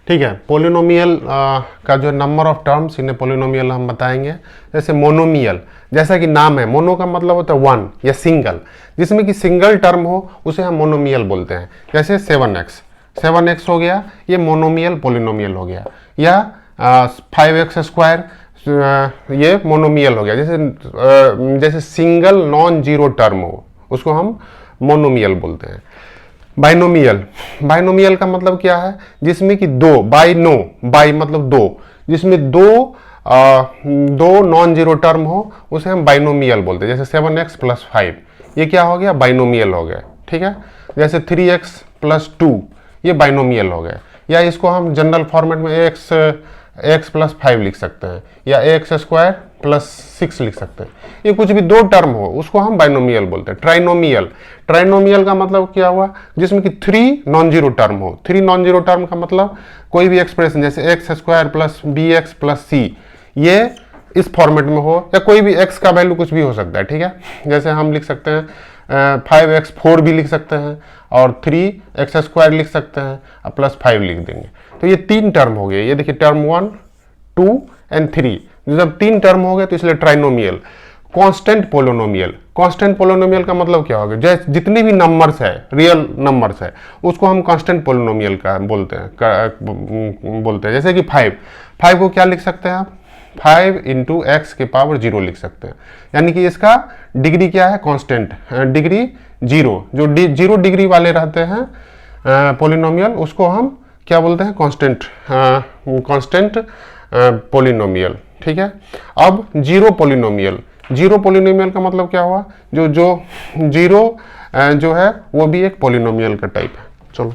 ठीक है। पोलिनोमियल का जो नंबर ऑफ टर्म्स, इन्हें पोलिनोमियल हम बताएंगे। जैसे मोनोमियल, जैसा कि नाम है, मोनो का मतलब होता है वन या सिंगल, जिसमें कि सिंगल टर्म हो उसे हम मोनोमियल बोलते हैं। जैसे 7x हो गया, ये मोनोमियल पोलिनोमियल हो गया। या 5x², ये मोनोमियल हो गया। जैसे सिंगल नॉन जीरो टर्म हो उसको हम मोनोमियल बोलते हैं। बाइनोमियल का मतलब क्या है, जिसमें कि दो, बाई मतलब दो, जिसमें दो नॉन जीरो टर्म हो उसे हम बाइनोमियल बोलते हैं। जैसे 7x + 5, ये क्या हो गया, बाइनोमियल हो गया। ठीक है। जैसे 3x + 2, ये बाइनोमियल हो गया। या इसको हम जनरल फॉर्मेट में x + 5 लिख सकते हैं, या x² + 6 लिख सकते हैं। ये कुछ भी दो टर्म हो उसको हम बाइनोमियल बोलते हैं। ट्राइनोमियल का मतलब क्या हुआ, जिसमें कि 3 नॉन जीरो टर्म हो। 3 नॉन जीरो टर्म का मतलब कोई भी एक्सप्रेशन जैसे x² + bx + c, ये इस फॉर्मेट में हो, या कोई भी x का वैल्यू कुछ भी हो सकता है। ठीक है। जैसे हम लिख सकते हैं 5x4 भी लिख सकते हैं, और 3x² लिख सकते हैं, और +5 लिख देंगे। तो ये 3 टर्म हो गए। ये देखिए टर्म 1, 2 और 3, जब 3 टर्म हो गए तो इसलिए ट्राइनोमियल। कांस्टेंट पोलिनोमियल का मतलब क्या होगा, जैसे जितनी भी नंबर्स है, रियल नंबर्स है, उसको हम कांस्टेंट पोलिनोमियल का बोलते हैं। जैसे कि 5 को क्या लिख सकते हैं आप, 5 × x⁻0 लिख सकते हैं। यानी कि इसका डिग्री क्या है, कांस्टेंट, डिग्री 0। जो 0 डिग्री वाले रहते हैं पोलिनोमियल, उसको हम क्या बोलते हैं, कांस्टेंट पोलिनोमियल। ठीक है। अब जीरो पोलिनोमियल का मतलब क्या हुआ, जो जीरो जो है वो भी एक पोलिनोमियल का टाइप है। चलो।